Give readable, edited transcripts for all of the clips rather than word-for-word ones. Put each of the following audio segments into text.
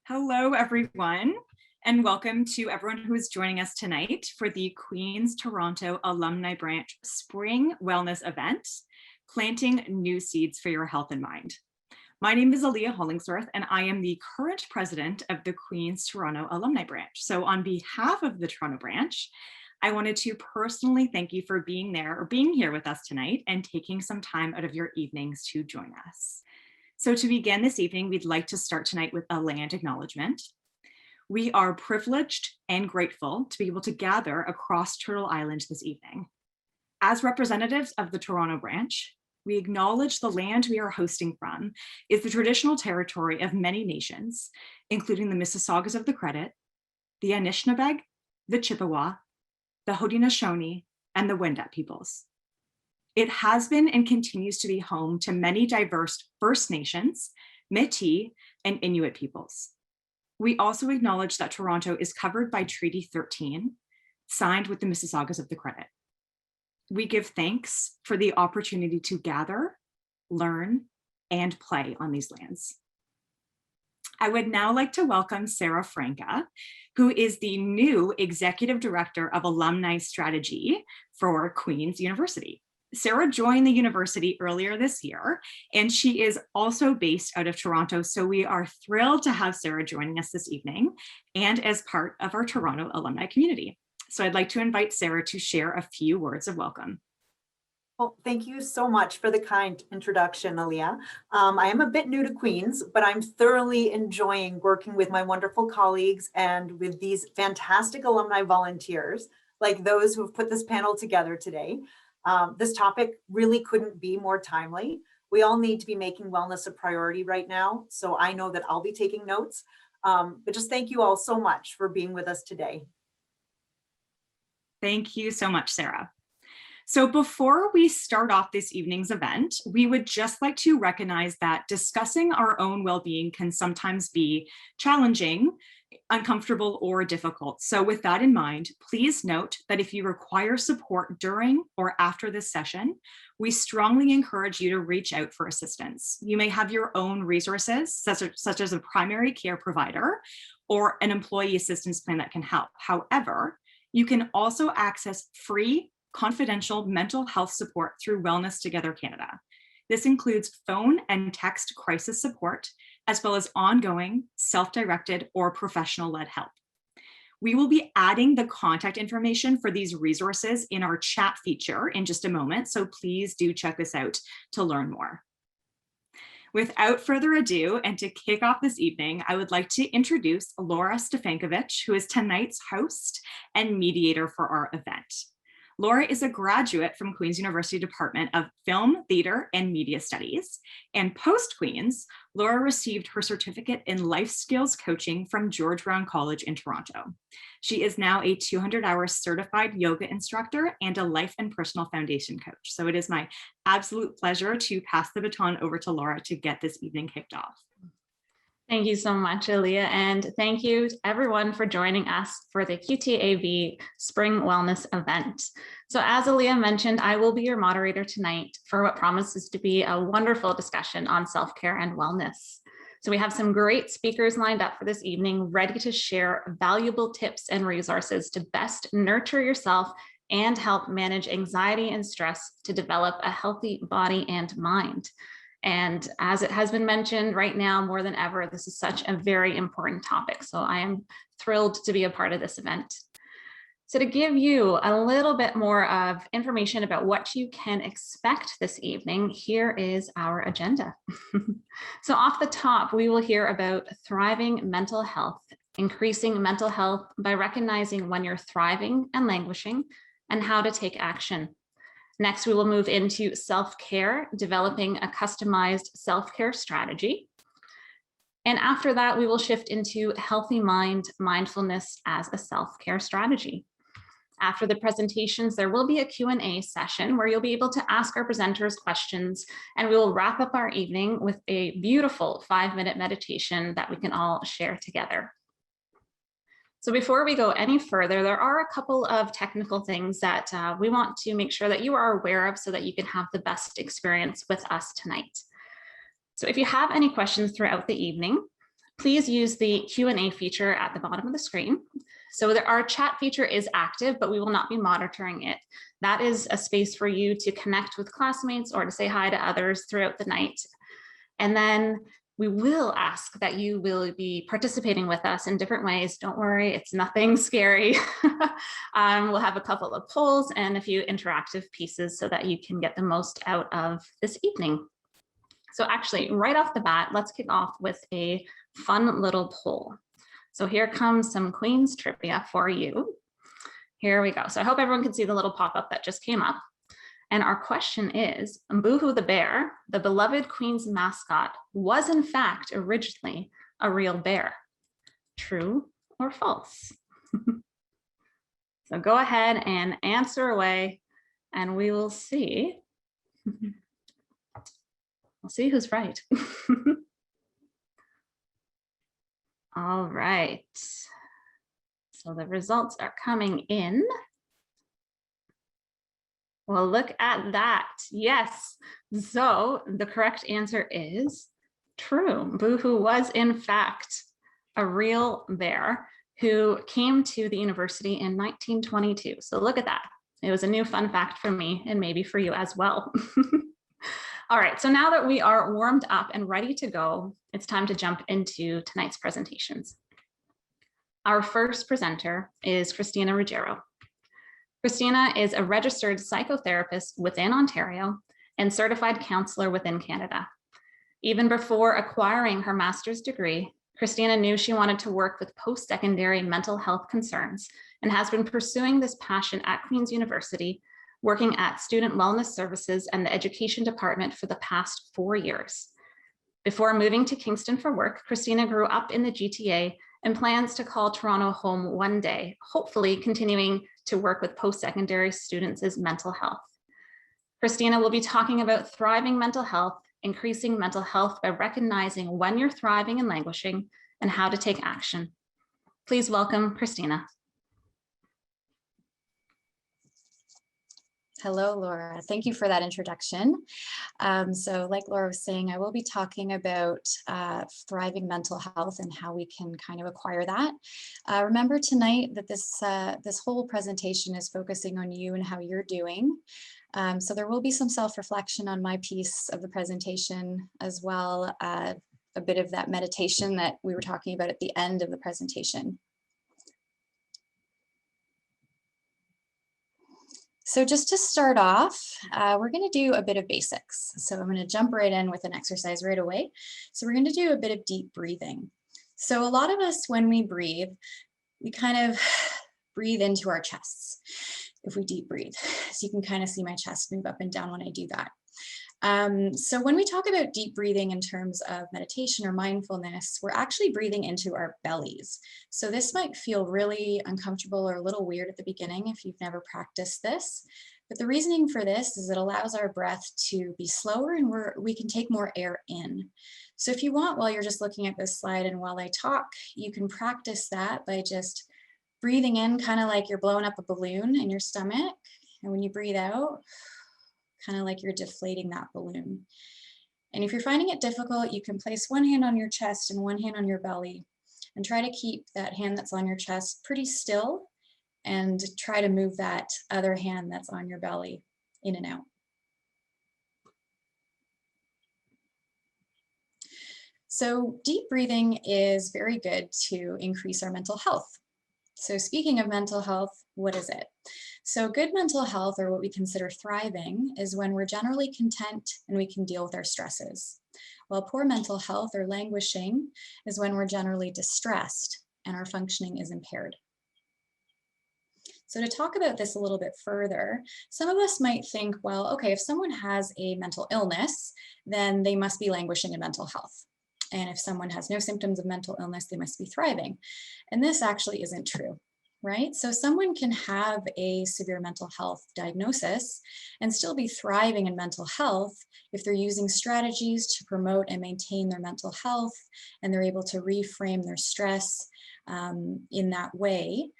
Hello, everyone, and welcome to everyone who is joining us tonight for the Queen's Toronto Alumni Branch Spring Wellness event, Planting New Seeds for Your Health and Mind. My name is Aaliyah Hollingsworth, and I am the current president of the Queen's Toronto Alumni Branch. So on behalf of the Toronto branch, I wanted to personally thank you for being there or being here with us tonight and taking some time out of your evenings to join us. So to begin this evening, we'd like to start tonight with a land acknowledgement. We are privileged and grateful to be able to gather across Turtle Island this evening. As representatives of the Toronto branch, we acknowledge the land we are hosting from is the traditional territory of many nations, including the Mississaugas of the Credit, the Anishinaabe, the Chippewa, the Haudenosaunee, and the Wendat peoples. It has been and continues to be home to many diverse First Nations, Métis, and Inuit peoples. We also acknowledge that Toronto is covered by Treaty 13, signed with the Mississaugas of the Credit. We give thanks for the opportunity to gather, learn, and play on these lands. I would now like to welcome Sarah Franca, who is the new Executive Director of Alumni Strategy for Queen's University. Sarah joined the university earlier this year, and she is also based out of Toronto. So we are thrilled to have Sarah joining us this evening and as part of our Toronto alumni community. So I'd like to invite Sarah to share a few words of welcome. Well, thank you so much for the kind introduction, Aaliyah. I am a bit new to Queen's, but I'm thoroughly enjoying working with my wonderful colleagues and with these fantastic alumni volunteers, like those who have put this panel together today. This topic really couldn't be more timely. We all need to be making wellness a priority right now. So I know that I'll be taking notes, but just thank you all so much for being with us today. Thank you so much, Sarah. So before we start off this evening's event, we would just like to recognize that discussing our own well-being can sometimes be challenging, uncomfortable, or difficult. So with that in mind, please note that if you require support during or after this session, we strongly encourage you to reach out for assistance. You may have your own resources, such as a primary care provider or an employee assistance plan that can help. However, you can also access free, confidential mental health support through Wellness Together Canada. This includes phone and text crisis support, as well as ongoing, self-directed, or professional-led help. We will be adding the contact information for these resources in our chat feature in just a moment, so please do check this out to learn more. Without further ado, and to kick off this evening, I would like to introduce Laura Stefankovich, who is tonight's host and mediator for our event. Laura is a graduate from Queen's University Department of Film, Theater, and Media Studies. And post-Queen's, Laura received her certificate in life skills coaching from George Brown College in Toronto. She is now a 200-hour certified yoga instructor and a life and personal foundation coach. So it is my absolute pleasure to pass the baton over to Laura to get this evening kicked off. Thank you so much, Aaliyah, and thank you to everyone for joining us for the QTAB Spring Wellness event. So as Aaliyah mentioned, I will be your moderator tonight for what promises to be a wonderful discussion on self-care and wellness. So we have some great speakers lined up for this evening, ready to share valuable tips and resources to best nurture yourself and help manage anxiety and stress to develop a healthy body and mind. And as it has been mentioned right now, more than ever, this is such a very important topic. So I am thrilled to be a part of this event. So to give you a little bit more of information about what you can expect this evening, here is our agenda. So off the top, we will hear about thriving mental health, increasing mental health by recognizing when you're thriving and languishing, and how to take action. Next, we will move into self-care, developing a customized self-care strategy. And after that, we will shift into healthy mind, mindfulness as a self-care strategy. After the presentations, there will be a Q&A session where you'll be able to ask our presenters questions, and we will wrap up our evening with a beautiful 5-minute meditation that we can all share together. So before we go any further, there are a couple of technical things that we want to make sure that you are aware of so that you can have the best experience with us tonight. So if you have any questions throughout the evening, please use the Q&A feature at the bottom of the screen. So our chat feature is active, but we will not be monitoring it. That is a space for you to connect with classmates or to say hi to others throughout the night. And then we will ask that you will be participating with us in different ways. Don't worry, it's nothing scary. We'll have a couple of polls and a few interactive pieces so that you can get the most out of this evening. So actually, right off the bat, let's kick off with a fun little poll. So here comes some Queen's trivia for you. Here we go. So I hope everyone can see the little pop-up that just came up. And our question is, Boohoo the bear, the beloved Queen's mascot, was in fact originally a real bear. True or false? So go ahead and answer away and we will see. We'll see who's right. All right. So the results are coming in. Well, look at that. Yes. So the correct answer is true. Boohoo was in fact a real bear who came to the university in 1922. So look at that. It was a new fun fact for me and maybe for you as well. All right, so now that we are warmed up and ready to go, it's time to jump into tonight's presentations. Our first presenter is Christina Ruggiero. Christina is a registered psychotherapist within Ontario and certified counselor within Canada. Even before acquiring her master's degree, Christina knew she wanted to work with post-secondary mental health concerns and has been pursuing this passion at Queen's University, working at Student Wellness Services and the Education Department for the past 4 years. Before moving to Kingston for work, Christina grew up in the GTA and plans to call Toronto home one day, hopefully continuing to work with post-secondary students' mental health. Christina will be talking about thriving mental health, increasing mental health by recognizing when you're thriving and languishing, and how to take action. Please welcome Christina. Hello, Laura. Thank you for that introduction. So like Laura was saying, I will be talking about thriving mental health and how we can kind of acquire that. Remember tonight that this whole presentation is focusing on you and how you're doing. So there will be some self-reflection on my piece of the presentation as well, a bit of that meditation that we were talking about at the end of the presentation. So just to start off, we're going to do a bit of basics. So I'm going to jump right in with an exercise right away. So we're going to do a bit of deep breathing. So a lot of us, when we breathe, we kind of breathe into our chests if we deep breathe. So you can kind of see my chest move up and down when I do that. So when we talk about deep breathing in terms of meditation or mindfulness, we're actually breathing into our bellies. So this might feel really uncomfortable or a little weird at the beginning if you've never practiced this. But the reasoning for this is it allows our breath to be slower and we can take more air in. So if you want, while you're just looking at this slide and while I talk, you can practice that by just breathing in kind of like you're blowing up a balloon in your stomach. And when you breathe out, kind of like you're deflating that balloon. And if you're finding it difficult, you can place one hand on your chest and one hand on your belly and try to keep that hand that's on your chest pretty still and try to move that other hand that's on your belly in and out. So deep breathing is very good to increase our mental health. So speaking of mental health, what is it? So good mental health, or what we consider thriving, is when we're generally content and we can deal with our stresses. While poor mental health or languishing is when we're generally distressed and our functioning is impaired. So to talk about this a little bit further, some of us might think, well, okay, if someone has a mental illness, then they must be languishing in mental health. And if someone has no symptoms of mental illness, they must be thriving. And this actually isn't true, right? So someone can have a severe mental health diagnosis and still be thriving in mental health if they're using strategies to promote and maintain their mental health, and they're able to reframe their stress in that way.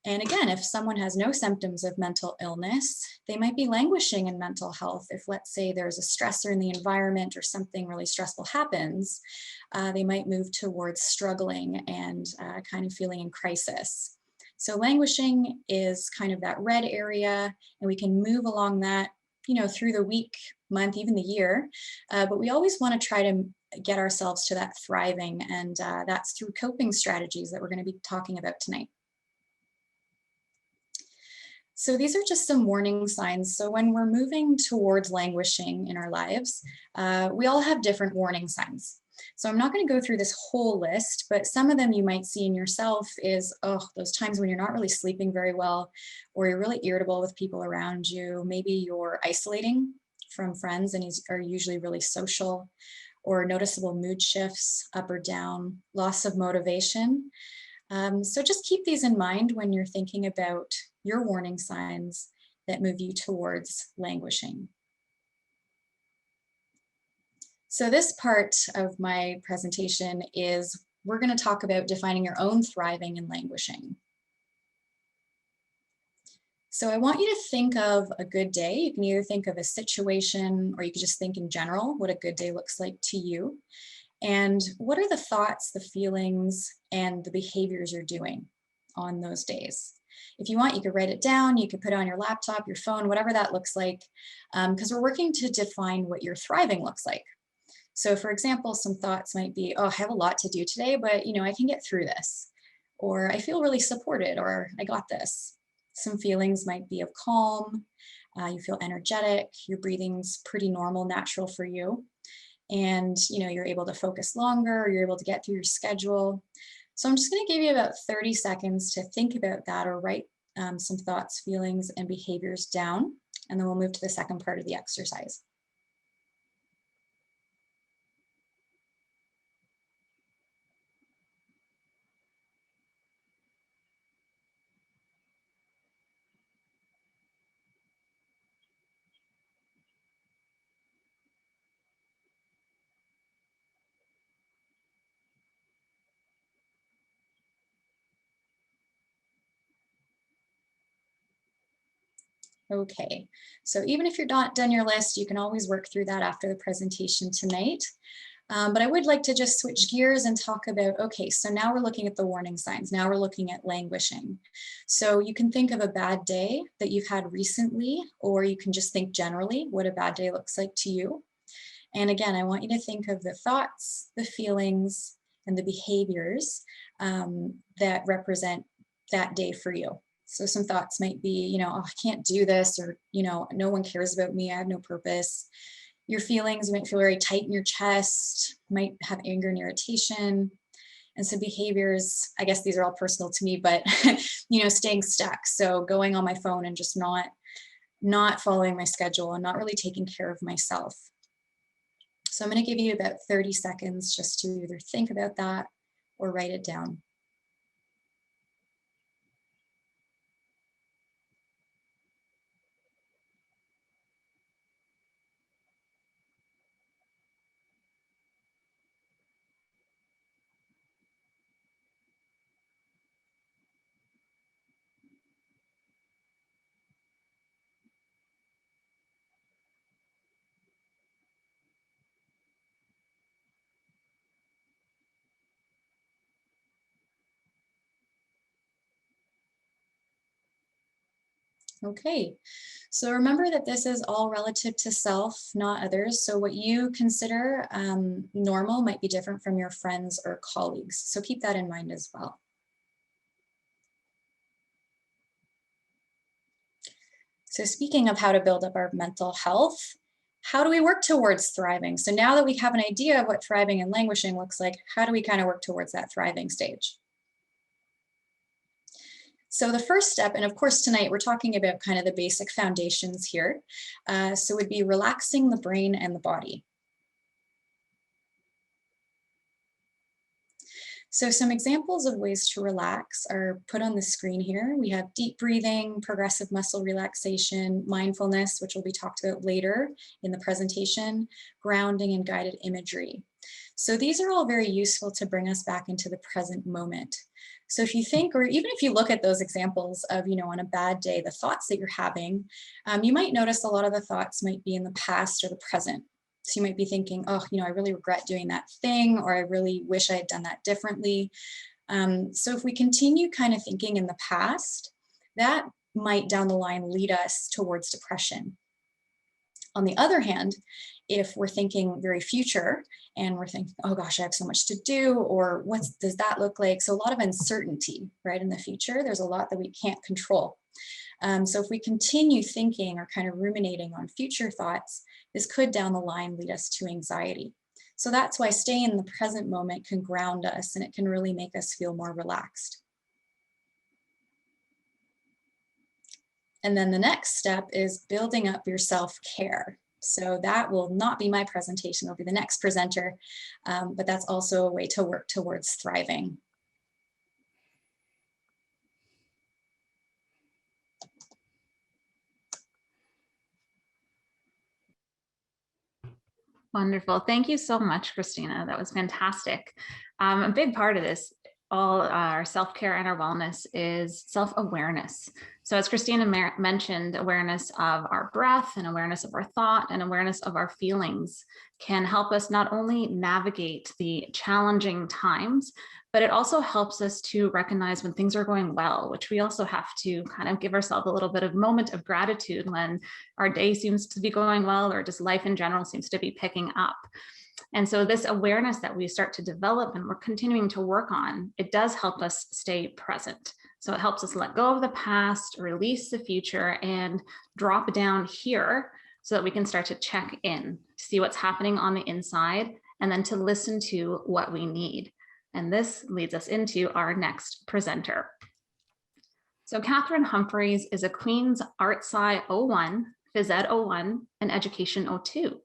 And again, if someone has no symptoms of mental illness, they might be languishing in mental health. If, let's say, there's a stressor in the environment or something really stressful happens, they might move towards struggling and kind of feeling in crisis. So languishing is kind of that red area, and we can move along that, through the week, month, even the year. But we always want to try to get ourselves to that thriving, and that's through coping strategies that we're going to be talking about tonight. So these are just some warning signs. So when we're moving towards languishing in our lives, we all have different warning signs. So I'm not going to go through this whole list, but some of them you might see in yourself is, those times when you're not really sleeping very well, or you're really irritable with people around you. Maybe you're isolating from friends and are usually really social, or noticeable mood shifts up or down, loss of motivation. So just keep these in mind when you're thinking about your warning signs that move you towards languishing. So this part of my presentation is we're going to talk about defining your own thriving and languishing. So I want you to think of a good day. You can either think of a situation, or you could just think in general what a good day looks like to you. And what are the thoughts, the feelings, and the behaviors you're doing on those days? If you want, you could write it down, you could put it on your laptop, your phone, whatever that looks like, because we're working to define what your thriving looks like. So for example, some thoughts might be, I have a lot to do today, but I can get through this. Or I feel really supported, or I got this. Some feelings might be of calm, you feel energetic, your breathing's pretty normal, natural for you. And you're able to focus longer, or you're able to get through your schedule. So I'm just going to give you about 30 seconds to think about that, or write some thoughts, feelings, and behaviors down, and then we'll move to the second part of the exercise. Okay, so even if you're not done your list, you can always work through that after the presentation tonight. But I would like to just switch gears and talk about, okay, so now we're looking at the warning signs. Now we're looking at languishing. So you can think of a bad day that you've had recently, or you can just think generally what a bad day looks like to you. And again, I want you to think of the thoughts, the feelings, and the behaviors that represent that day for you. So some thoughts might be, I can't do this, or, no one cares about me, I have no purpose. Your feelings, you might feel very tight in your chest, might have anger and irritation. And some behaviors, I guess these are all personal to me, but, staying stuck. So going on my phone and just not following my schedule and not really taking care of myself. So I'm going to give you about 30 seconds just to either think about that or write it down. Okay, so remember that this is all relative to self, not others. So what you consider normal might be different from your friends or colleagues. So keep that in mind as well. So speaking of how to build up our mental health, how do we work towards thriving? So now that we have an idea of what thriving and languishing looks like, how do we kind of work towards that thriving stage? So the first step, and of course tonight we're talking about kind of the basic foundations here, so would be relaxing the brain and the body. So some examples of ways to relax are put on the screen here. We have deep breathing, progressive muscle relaxation, mindfulness, which will be talked about later in the presentation, grounding, and guided imagery. So these are all very useful to bring us back into the present moment. So if you think, or even if you look at those examples of, on a bad day, the thoughts that you're having, you might notice a lot of the thoughts might be in the past or the present. So you might be thinking, oh, I really regret doing that thing, or I really wish I had done that differently. So if we continue kind of thinking in the past, that might down the line lead us towards depression. On the other hand, if we're thinking very future and we're thinking, oh gosh, I have so much to do, or what does that look like? So a lot of uncertainty, right, in the future. There's a lot that we can't control. So if we continue thinking or kind of ruminating on future thoughts, this could down the line lead us to anxiety. So that's why staying in the present moment can ground us, and it can really make us feel more relaxed. And then the next step is building up your self-care. So that will not be my presentation, it'll be the next presenter, but that's also a way to work towards thriving. Wonderful. Thank you so much, Christina. That was fantastic. A big part of this, all our self-care and our wellness, is self-awareness. So as Christina mentioned, awareness of our breath and awareness of our thought and awareness of our feelings can help us not only navigate the challenging times, but it also helps us to recognize when things are going well, which we also have to kind of give ourselves a little bit of moment of gratitude when our day seems to be going well, or just life in general seems to be picking up. And so this awareness that we start to develop and we're continuing to work on, it does help us stay present. So it helps us let go of the past, release the future, and drop down here so that we can start to check in, see what's happening on the inside, and then to listen to what we need. And this leads us into our next presenter. So Catherine Humphreys is a Queen's Art Sci 01, Phys Ed 01, and Education 02.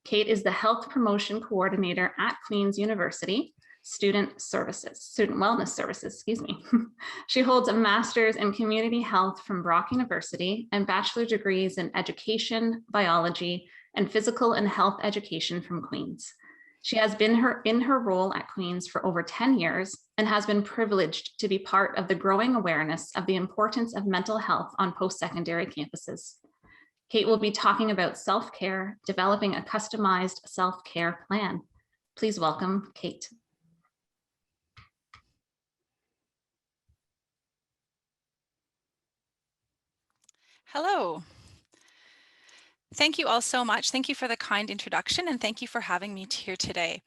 Kate is the Health Promotion Coordinator at Queen's University, Student Wellness Services, She holds a Master's in Community Health from Brock University and bachelor degrees in Education, Biology, and Physical and Health Education from Queen's. She has been in her role at Queen's for over 10 years and has been privileged to be part of the growing awareness of the importance of mental health on post-secondary campuses. Kate will be talking about self-care, developing a customized self-care plan. Please welcome Kate. Hello. Thank you all so much. Thank you for the kind introduction, and thank you for having me here today.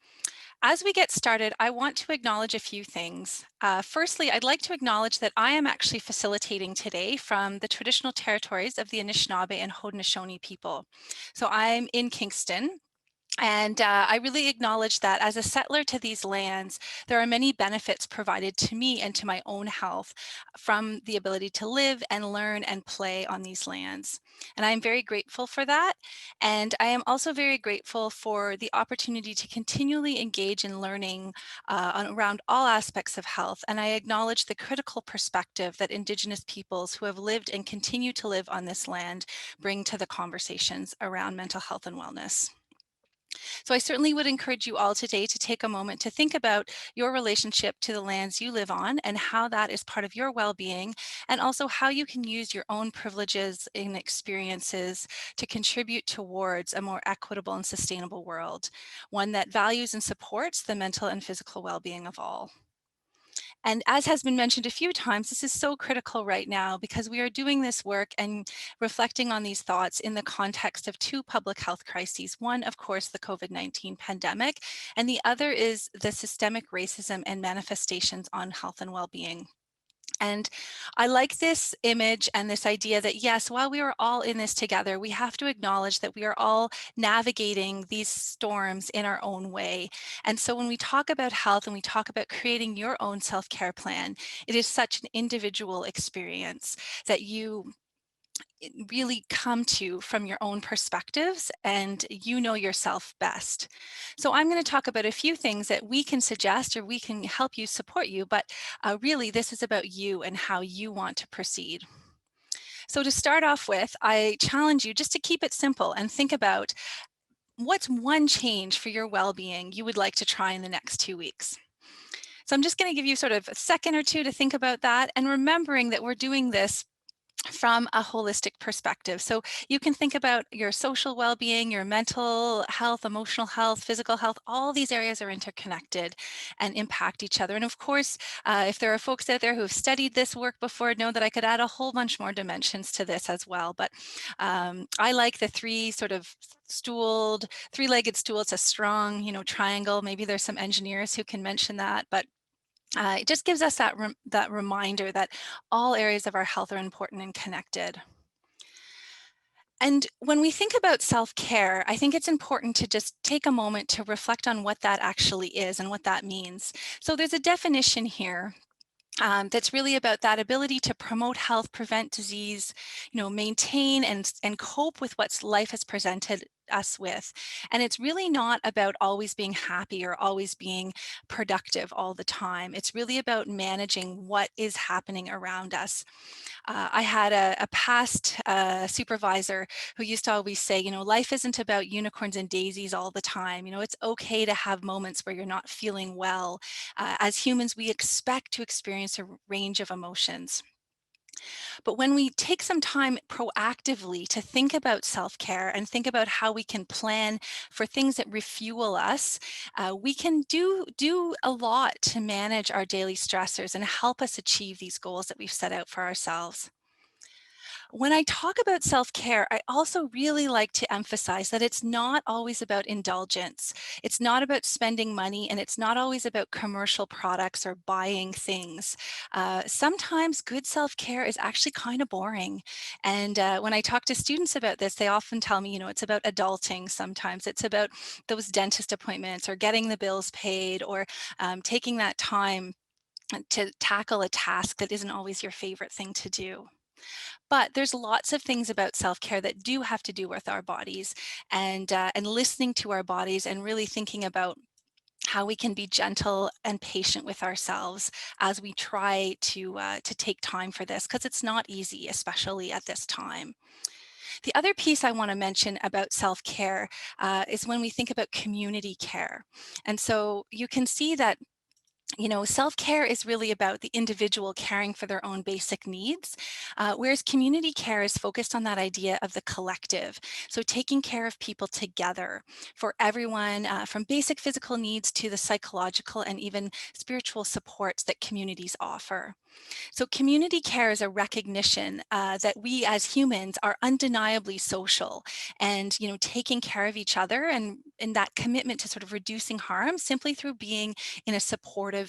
As we get started, I want to acknowledge a few things. Firstly, I'd like to acknowledge that I am actually facilitating today from the traditional territories of the Anishinaabe and Haudenosaunee people. So I'm in Kingston. And I really acknowledge that as a settler to these lands, there are many benefits provided to me and to my own health from the ability to live and learn and play on these lands. And I'm very grateful for that. And I am also very grateful for the opportunity to continually engage in learning around all aspects of health. And I acknowledge the critical perspective that Indigenous peoples who have lived and continue to live on this land bring to the conversations around mental health and wellness. So I certainly would encourage you all today to take a moment to think about your relationship to the lands you live on and how that is part of your well-being, and also how you can use your own privileges and experiences to contribute towards a more equitable and sustainable world, one that values and supports the mental and physical well-being of all. And as has been mentioned a few times, this is so critical right now because we are doing this work and reflecting on these thoughts in the context of two public health crises. One, of course, the COVID-19 pandemic, and the other is the systemic racism and manifestations on health and well-being. And I like this image and this idea that, yes, while we are all in this together, we have to acknowledge that we are all navigating these storms in our own way. And so when we talk about health and we talk about creating your own self-care plan, it is such an individual experience that you really come to from your own perspectives, and you know yourself best. So I'm going to talk about a few things that we can suggest or we can help you, support you, but really this is about you and how you want to proceed. So to start off with, I challenge you just to keep it simple and think about what's one change for your well-being you would like to try in the next 2 weeks. So I'm just going to give you sort of a second or two to think about that, and remembering that we're doing this from a holistic perspective. So you can think about your social well-being, your mental health, emotional health, physical health. All these areas are interconnected and impact each other. And of course, if there are folks out there who have studied this work before, know that I could add a whole bunch more dimensions to this as well. But I like the three-legged stool. It's a strong, triangle. Maybe there's some engineers who can mention that, but it just gives us that reminder that all areas of our health are important and connected. And when we think about self-care, I think it's important to just take a moment to reflect on what that actually is and what that means. So there's a definition here that's really about that ability to promote health, prevent disease, maintain and cope with what life has presented us with. And it's really not about always being happy or always being productive all the time. It's really about managing what is happening around us. I had a past supervisor who used to always say, life isn't about unicorns and daisies all the time. It's okay to have moments where you're not feeling well. As humans, we expect to experience a range of emotions. But when we take some time proactively to think about self-care and think about how we can plan for things that refuel us, we can do a lot to manage our daily stressors and help us achieve these goals that we've set out for ourselves. When I talk about self-care, I also really like to emphasize that it's not always about indulgence. It's not about spending money, and it's not always about commercial products or buying things. Sometimes good self-care is actually kind of boring. And when I talk to students about this, they often tell me, it's about adulting sometimes. It's about those dentist appointments or getting the bills paid or taking that time to tackle a task that isn't always your favorite thing to do. But there's lots of things about self-care that do have to do with our bodies and listening to our bodies and really thinking about how we can be gentle and patient with ourselves as we try to take time for this, because it's not easy, especially at this time. The other piece I want to mention about self-care is when we think about community care. And so you can see that self-care is really about the individual caring for their own basic needs, whereas community care is focused on that idea of the collective. So taking care of people together for everyone, from basic physical needs to the psychological and even spiritual supports that communities offer. So community care is a recognition that we as humans are undeniably social, and taking care of each other and in that commitment to sort of reducing harm simply through being in a supportive,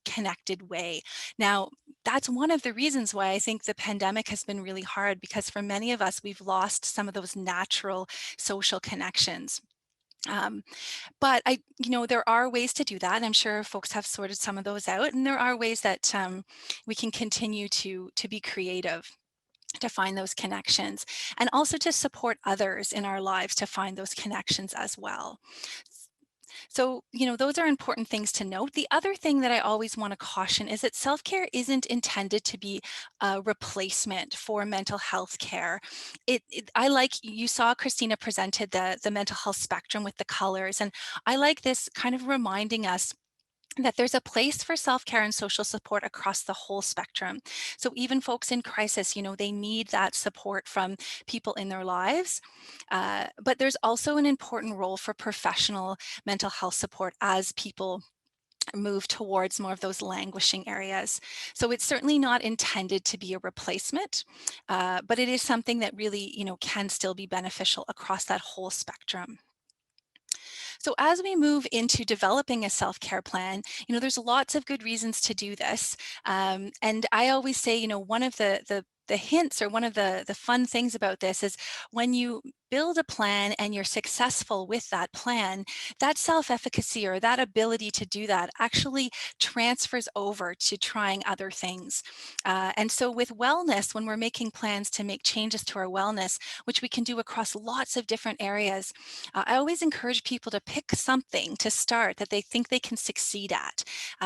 connected way. Now, that's one of the reasons why I think the pandemic has been really hard, because for many of us, we've lost some of those natural social connections. But there are ways to do that. I'm sure folks have sorted some of those out, and there are ways that we can continue to be creative to find those connections, and also to support others in our lives to find those connections as well. So, those are important things to note. The other thing that I always want to caution is that self-care isn't intended to be a replacement for mental health care. I like, you saw Christina presented the mental health spectrum with the colors, and I like this kind of reminding us that there's a place for self-care and social support across the whole spectrum. So even folks in crisis, they need that support from people in their lives. But there's also an important role for professional mental health support as people move towards more of those languishing areas. So it's certainly not intended to be a replacement, but it is something that really, can still be beneficial across that whole spectrum. So as we move into developing a self-care plan, there's lots of good reasons to do this. And I always say, one of the hints, or one of the fun things about this, is when you build a plan and you're successful with that plan, that self-efficacy, or that ability to do that, actually transfers over to trying other things. And so with wellness, when we're making plans to make changes to our wellness, which we can do across lots of different areas, I always encourage people to pick something to start that they think they can succeed at,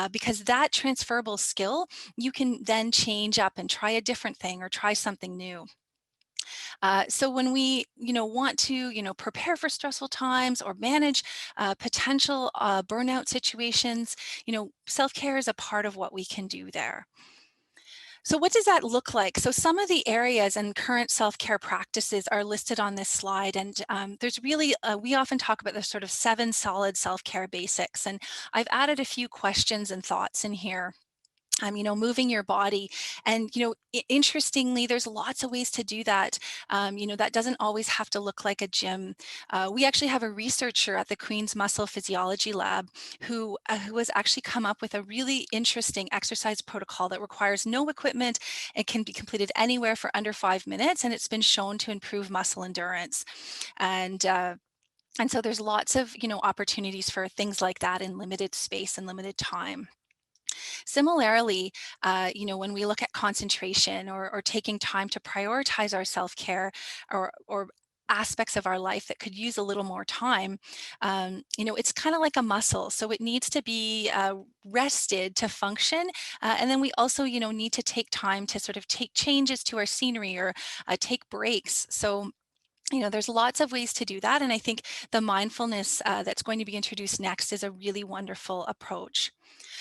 because that transferable skill, you can then change up and try a different thing or try something new. So when we, want to, prepare for stressful times or manage potential burnout situations, self-care is a part of what we can do there. So what does that look like? So some of the areas and current self-care practices are listed on this slide. And there's really, we often talk about the sort of 7 solid self-care basics. And I've added a few questions and thoughts in here. Moving your body. And, interestingly, there's lots of ways to do that. That doesn't always have to look like a gym. We actually have a researcher at the Queen's Muscle Physiology Lab who has actually come up with a really interesting exercise protocol that requires no equipment. It can be completed anywhere for under 5 minutes, and it's been shown to improve muscle endurance. And so there's lots of, opportunities for things like that in limited space and limited time. Similarly, when we look at concentration or taking time to prioritize our self-care or aspects of our life that could use a little more time, it's kind of like a muscle. So it needs to be rested to function. And then we also, need to take time to sort of take changes to our scenery or take breaks. So there's lots of ways to do that. And I think the mindfulness that's going to be introduced next is a really wonderful approach.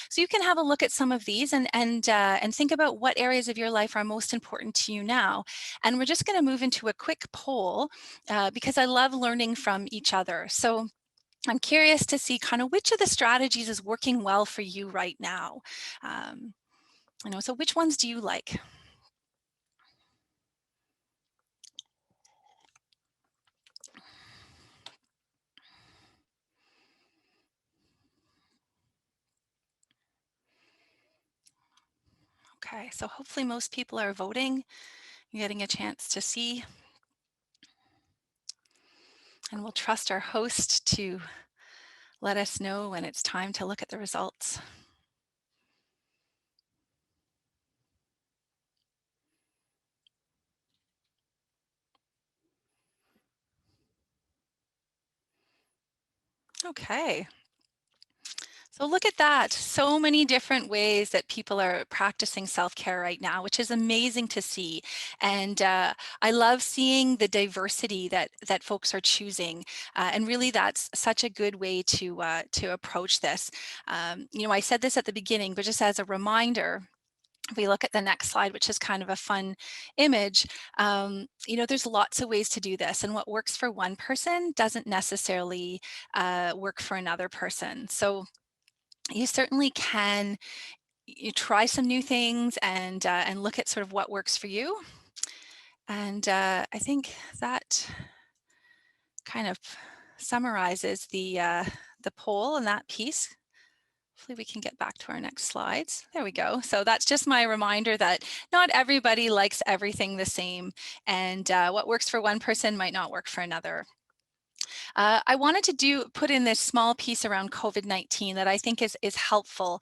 So you can have a look at some of these and think about what areas of your life are most important to you now. And we're just going to move into a quick poll because I love learning from each other. So I'm curious to see kind of which of the strategies is working well for you right now. So which ones do you like? Okay, so hopefully most people are voting. You're getting a chance to see. And we'll trust our host to let us know when it's time to look at the results. Okay. So look at that. So many different ways that people are practicing self-care right now, which is amazing to see. And I love seeing the diversity that folks are choosing. And really, that's such a good way to approach this. I said this at the beginning, but just as a reminder, if we look at the next slide, which is kind of a fun image, there's lots of ways to do this. And what works for one person doesn't necessarily work for another person. So you certainly can try some new things and look at sort of what works for you. And I think that kind of summarizes the poll in that piece. Hopefully we can get back to our next slides. There we go. So that's just my reminder that not everybody likes everything the same, and what works for one person might not work for another. I wanted to put in this small piece around COVID-19 that I think is helpful,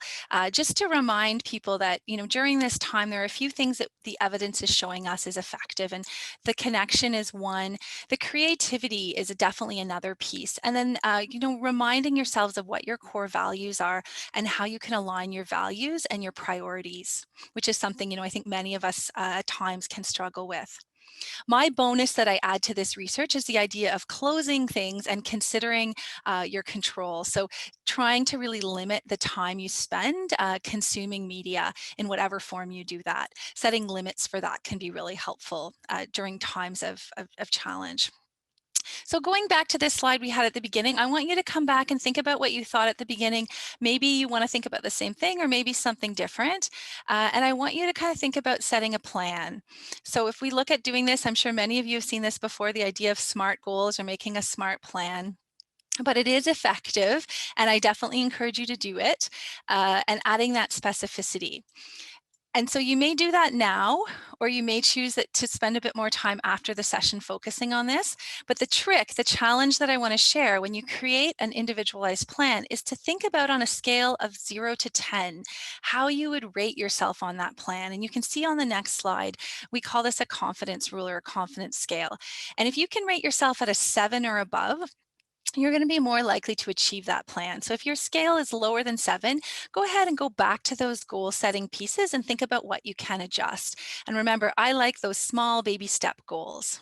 just to remind people that, during this time, there are a few things that the evidence is showing us is effective, and the connection is one. The creativity is definitely another piece. And then, reminding yourselves of what your core values are and how you can align your values and your priorities, which is something, I think many of us at times can struggle with. My bonus that I add to this research is the idea of closing things and considering your control. So trying to really limit the time you spend consuming media in whatever form you do that. Setting limits for that can be really helpful during times of challenge. So going back to this slide we had at the beginning, I want you to come back and think about what you thought at the beginning. Maybe you want to think about the same thing or maybe something different. And I want you to kind of think about setting a plan. So if we look at doing this, I'm sure many of you have seen this before, the idea of SMART goals or making a SMART plan. But it is effective, and I definitely encourage you to do it, and adding that specificity. And so you may do that now, or you may choose to spend a bit more time after the session focusing on this. But the challenge that I want to share when you create an individualized plan is to think about, on a scale of 0 to 10, how you would rate yourself on that plan. And you can see on the next slide, we call this a confidence ruler, a confidence scale. And if you can rate yourself at a 7 or above, you're going to be more likely to achieve that plan. So if your scale is lower than 7, go ahead and go back to those goal setting pieces and think about what you can adjust. And remember, I like those small baby step goals.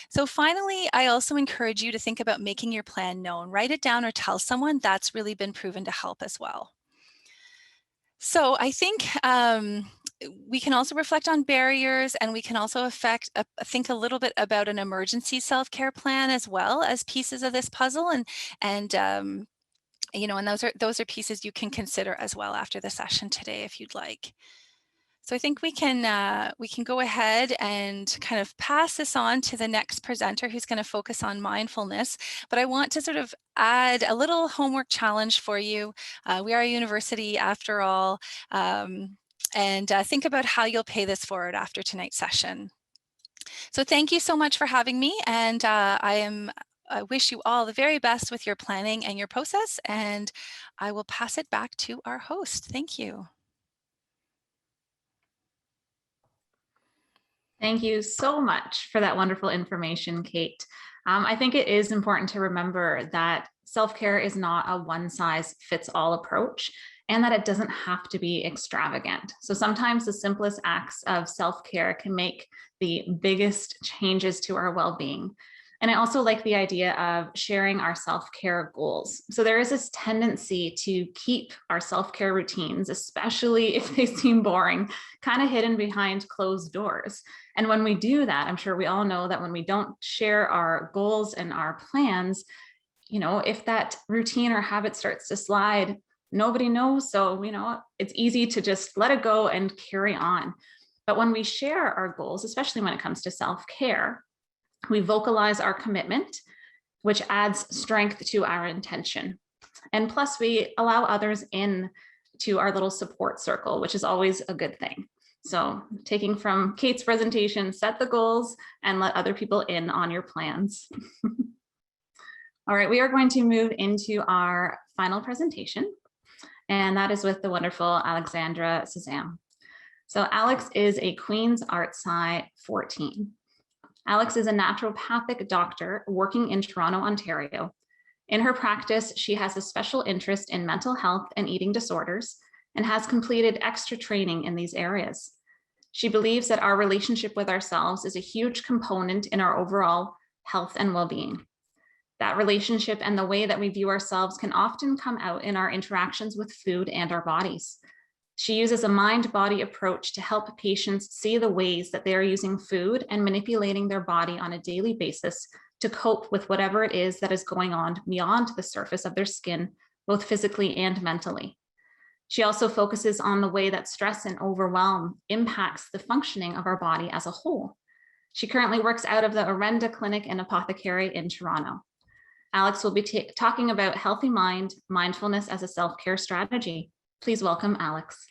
So finally, I also encourage you to think about making your plan known. Write it down or tell someone. That's really been proven to help as well. So I think we can also reflect on barriers, and we can also think a little bit about an emergency self-care plan as well as pieces of this puzzle. And you know, and those are pieces you can consider as well after the session today if you'd like. So I think we can go ahead and kind of pass this on to the next presenter who's going to focus on mindfulness. But I want to sort of add a little homework challenge for you. We are a university after all, and think about how you'll pay this forward after tonight's session. So thank you so much for having me, and I wish you all the very best with your planning and your process, and I will pass it back to our host. Thank you. Thank you so much for that wonderful information, Kate. I think it is important to remember that self-care is not a one-size-fits-all approach, and that it doesn't have to be extravagant. So sometimes the simplest acts of self-care can make the biggest changes to our well-being. And I also like the idea of sharing our self-care goals. So there is this tendency to keep our self-care routines, especially if they seem boring, kind of hidden behind closed doors. And when we do that, I'm sure we all know that when we don't share our goals and our plans, you know, if that routine or habit starts to slide, nobody knows. So, you know, it's easy to just let it go and carry on. But when we share our goals, especially when it comes to self-care, we vocalize our commitment, which adds strength to our intention. And plus, we allow others in to our little support circle, which is always a good thing. So taking from Kate's presentation, set the goals and let other people in on your plans. All right, we are going to move into our final presentation, and that is with the wonderful Alexandra Sazam. So Alex is a Queen's Art Sci 14. Alex is a naturopathic doctor working in Toronto, Ontario. In her practice, she has a special interest in mental health and eating disorders and has completed extra training in these areas. She believes that our relationship with ourselves is a huge component in our overall health and well-being. That relationship and the way that we view ourselves can often come out in our interactions with food and our bodies. She uses a mind-body approach to help patients see the ways that they are using food and manipulating their body on a daily basis to cope with whatever it is that is going on beyond the surface of their skin, both physically and mentally. She also focuses on the way that stress and overwhelm impacts the functioning of our body as a whole. She currently works out of the Orenda Clinic and Apothecary in Toronto. Alex will be talking about healthy mind, mindfulness as a self-care strategy. Please welcome Alex.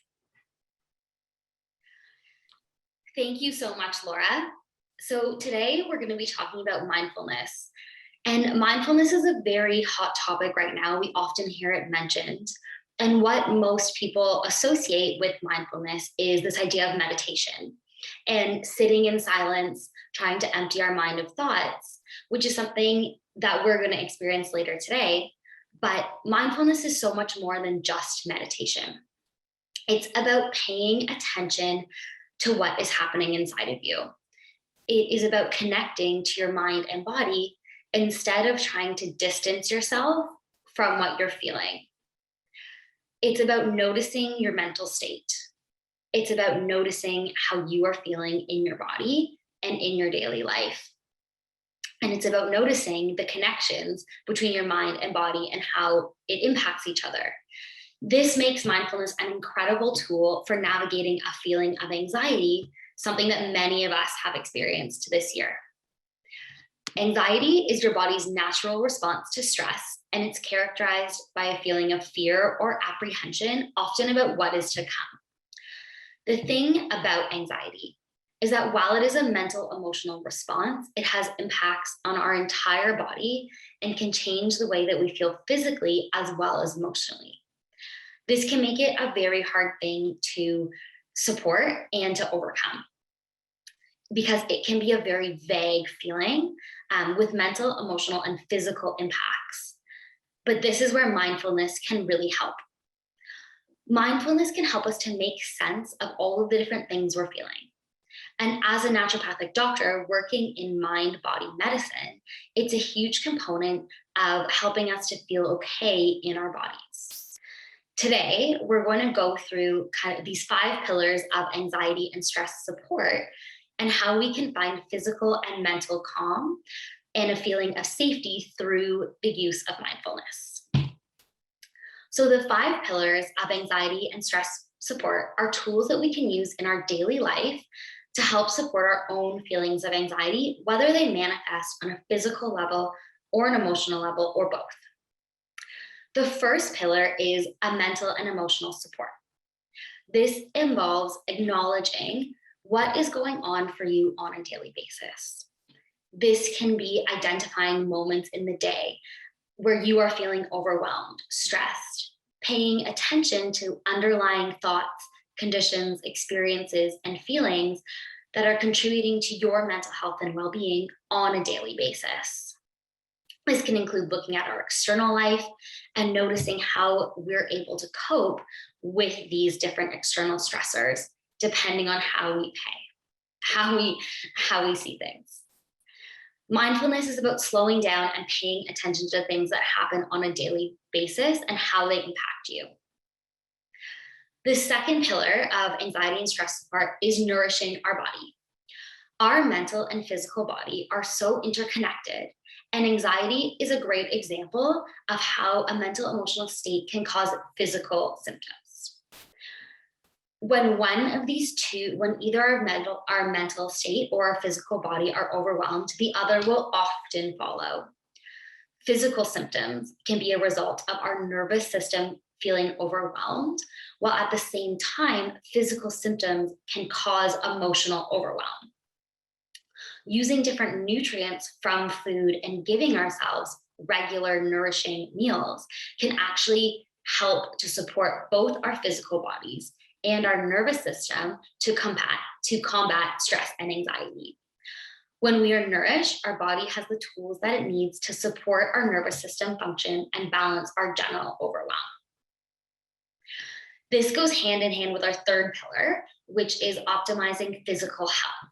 Thank you so much, Laura. So today we're going to be talking about mindfulness. And mindfulness is a very hot topic right now. We often hear it mentioned. And what most people associate with mindfulness is this idea of meditation and sitting in silence, trying to empty our mind of thoughts, which is something that we're going to experience later today. But mindfulness is so much more than just meditation. It's about paying attention to what is happening inside of you. It is about connecting to your mind and body instead of trying to distance yourself from what you're feeling. It's about noticing your mental state. It's about noticing how you are feeling in your body and in your daily life. And it's about noticing the connections between your mind and body and how it impacts each other. This makes mindfulness an incredible tool for navigating a feeling of anxiety, something that many of us have experienced this year. Anxiety is your body's natural response to stress, and it's characterized by a feeling of fear or apprehension, often about what is to come. The thing about anxiety is that while it is a mental emotional response, it has impacts on our entire body and can change the way that we feel physically as well as emotionally. This can make it a very hard thing to support and to overcome. because it can be a very vague feeling with mental, emotional, and physical impacts. But this is where mindfulness can really help. Mindfulness can help us to make sense of all of the different things we're feeling. And as a naturopathic doctor working in mind-body medicine, it's a huge component of helping us to feel okay in our bodies. Today, we're going to go through kind of these 5 pillars of anxiety and stress support and how we can find physical and mental calm and a feeling of safety through the use of mindfulness. So the 5 pillars of anxiety and stress support are tools that we can use in our daily life to help support our own feelings of anxiety, whether they manifest on a physical level or an emotional level or both. The first pillar is a mental and emotional support. This involves acknowledging what is going on for you on a daily basis. This can be identifying moments in the day where you are feeling overwhelmed, stressed, paying attention to underlying thoughts, conditions, experiences, and feelings that are contributing to your mental health and well-being on a daily basis. This can include looking at our external life and noticing how we're able to cope with these different external stressors, depending on how we see things. Mindfulness is about slowing down and paying attention to things that happen on a daily basis and how they impact you. The second pillar of anxiety and stress support is nourishing our body. Our mental and physical body are so interconnected, and anxiety is a great example of how a mental emotional state can cause physical symptoms. When either our mental state or our physical body are overwhelmed, the other will often follow. Physical symptoms can be a result of our nervous system feeling overwhelmed, while at the same time, physical symptoms can cause emotional overwhelm. Using different nutrients from food and giving ourselves regular nourishing meals can actually help to support both our physical bodies and our nervous system to combat stress and anxiety. When we are nourished, our body has the tools that it needs to support our nervous system function and balance our general overwhelm. This goes hand in hand with our third pillar, which is optimizing physical health.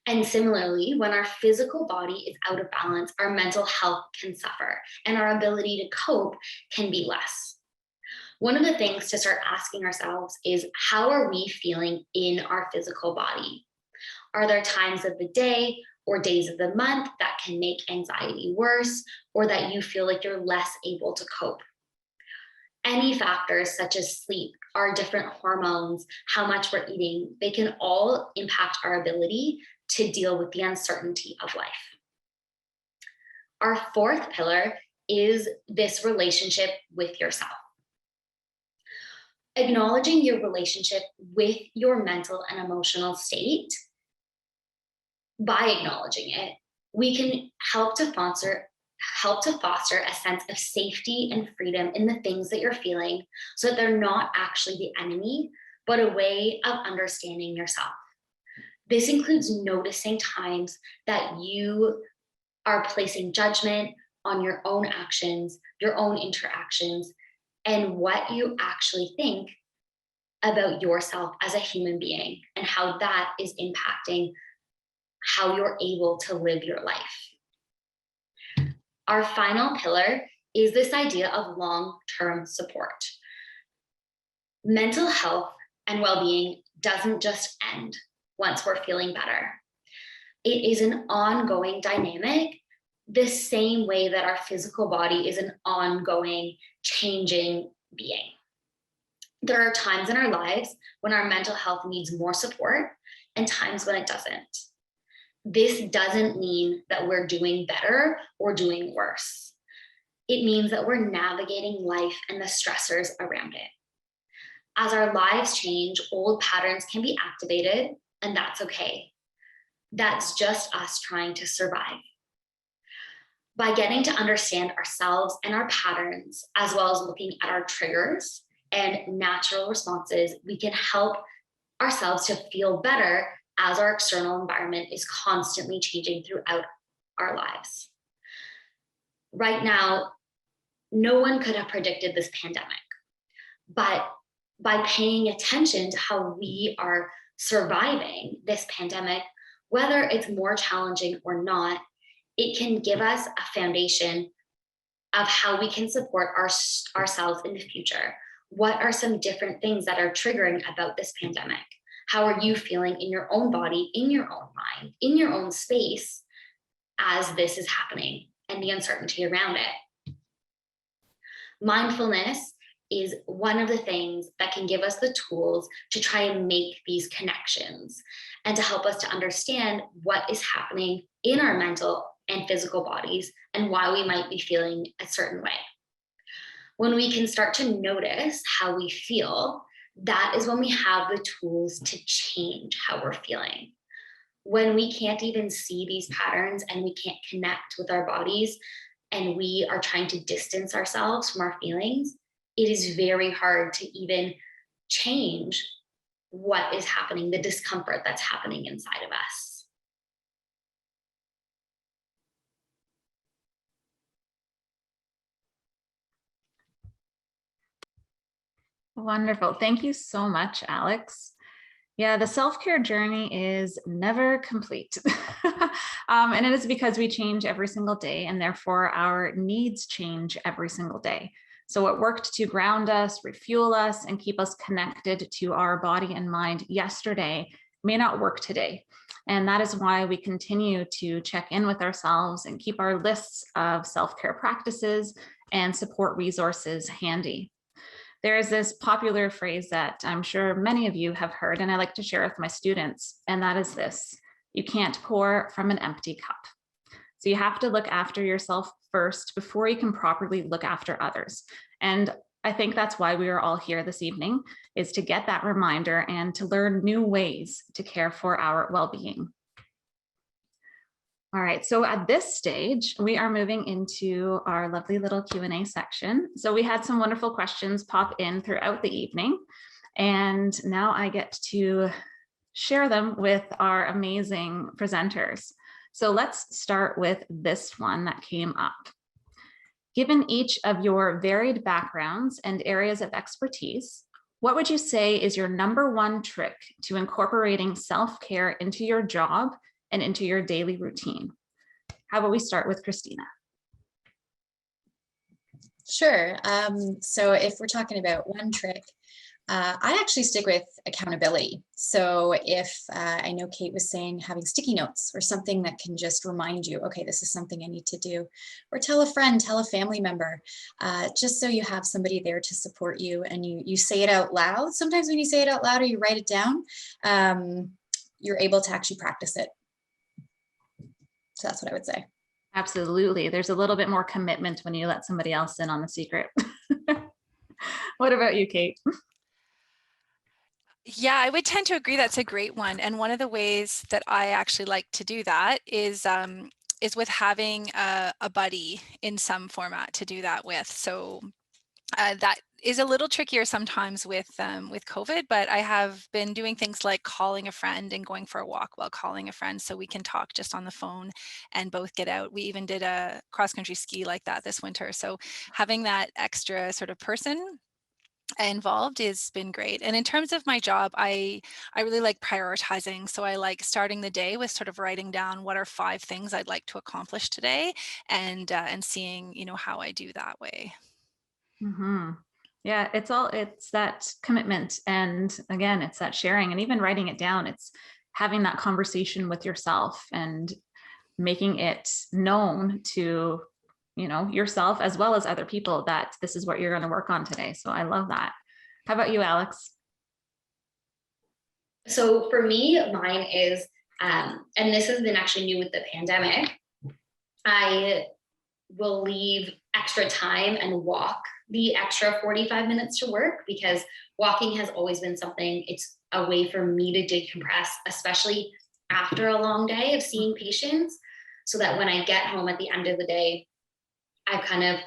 And similarly, when our physical body is out of balance, our mental health can suffer and our ability to cope can be less. One of the things to start asking ourselves is, how are we feeling in our physical body? Are there times of the day or days of the month that can make anxiety worse, or that you feel like you're less able to cope? Any factors such as sleep, our different hormones, how much we're eating, they can all impact our ability to deal with the uncertainty of life. Our fourth pillar is this relationship with yourself. Acknowledging your relationship with your mental and emotional state, by acknowledging it, we can help to foster a sense of safety and freedom in the things that you're feeling, so that they're not actually the enemy, but a way of understanding yourself. This includes noticing times that you are placing judgment on your own actions, your own interactions, and what you actually think about yourself as a human being, and how that is impacting how you're able to live your life. Our final pillar is this idea of long-term support. Mental health and well-being doesn't just end once we're feeling better. It is an ongoing dynamic, the same way that our physical body is an ongoing, changing being. There are times in our lives when our mental health needs more support and times when it doesn't. This doesn't mean that we're doing better or doing worse. It means that we're navigating life and the stressors around it. As our lives change, old patterns can be activated, and that's okay. That's just us trying to survive. By getting to understand ourselves and our patterns, as well as looking at our triggers and natural responses, we can help ourselves to feel better as our external environment is constantly changing throughout our lives. Right now, no one could have predicted this pandemic, but by paying attention to how we are surviving this pandemic, whether it's more challenging or not, it can give us a foundation of how we can support ourselves in the future. What are some different things that are triggering about this pandemic? How are you feeling in your own body, in your own mind, in your own space as this is happening and the uncertainty around it? Mindfulness is one of the things that can give us the tools to try and make these connections and to help us to understand what is happening in our mental and physical bodies and why we might be feeling a certain way. When we can start to notice how we feel, that is when we have the tools to change how we're feeling. When we can't even see these patterns and we can't connect with our bodies and we are trying to distance ourselves from our feelings, it is very hard to even change what is happening, the discomfort that's happening inside of us. Wonderful. Thank you so much, Alex. Yeah, the self-care journey is never complete. And it is because we change every single day, and therefore our needs change every single day. So what worked to ground us, refuel us, and keep us connected to our body and mind yesterday may not work today. And that is why we continue to check in with ourselves and keep our lists of self-care practices and support resources handy. There is this popular phrase that I'm sure many of you have heard, and I like to share with my students, and that is this: you can't pour from an empty cup. So you have to look after yourself first before you can properly look after others. And I think that's why we are all here this evening, is to get that reminder and to learn new ways to care for our well-being. All right, so at this stage, we are moving into our lovely little Q&A section. So we had some wonderful questions pop in throughout the evening, and now I get to share them with our amazing presenters. So let's start with this one that came up. Given each of your varied backgrounds and areas of expertise, what would you say is your #1 trick to incorporating self-care into your job and into your daily routine? How about we start with Christina? Sure. So if we're talking about one trick, I actually stick with accountability. So if I know Kate was saying having sticky notes or something that can just remind you, okay, this is something I need to do, or tell a friend, tell a family member, just so you have somebody there to support you and you say it out loud. Sometimes when you say it out loud or you write it down, you're able to actually practice it. So that's what I would say. Absolutely. There's a little bit more commitment when you let somebody else in on the secret. What about you, Kate? Yeah, I would tend to agree. That's a great one. And one of the ways that I actually like to do that is with having a buddy in some format to do that with. So that is a little trickier sometimes with COVID, but I have been doing things like calling a friend and going for a walk while calling a friend so we can talk just on the phone and both get out. We even did a cross-country ski like that this winter. So having that extra sort of person involved has been great. And in terms of my job, I really like prioritizing. So I like starting the day with sort of writing down what are 5 things I'd like to accomplish today, and seeing, you know, how I do that way. Mm-hmm. Yeah, it's that commitment. And again, it's that sharing and even writing it down. It's having that conversation with yourself and making it known to, you know, yourself as well as other people that this is what you're going to work on today. So I love that. How about you, Alex? So for me, mine is, and this has been actually new with the pandemic, I will leave extra time and walk the extra 45 minutes to work, because walking has always been something, it's a way for me to decompress, especially after a long day of seeing patients, so that when I get home at the end of the day, I've kind of